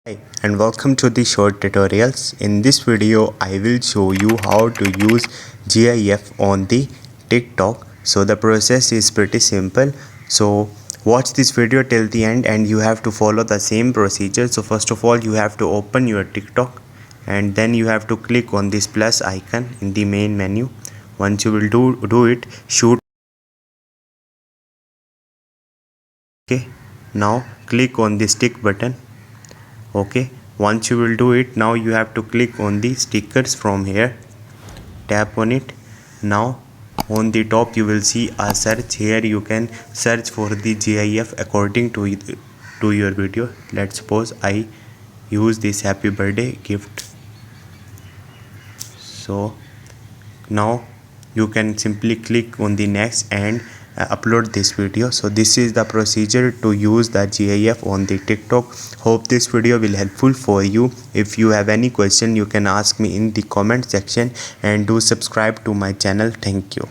Hi and welcome to the short tutorials. In this video I will show you how to use GIF on the TikTok. So the process is pretty simple. So watch this video till the end and you have to follow the same procedure. So first of all you have to open your TikTok and then you have to click on this plus icon in the main menu. Once you will do it, shoot. Okay, now click on the stick button. Okay, once you will do it, now you have to click on the stickers from here, tap on it. Now on the top you will see a search. Here you can search for the GIF according to your video. Let's suppose I use this happy birthday gift. So now you can simply click on the next and upload this video. So this is the procedure to use the GIF on the TikTok. Hope this video will helpful for you. If you have any question you can ask me in the comment section and do subscribe to my channel. Thank you.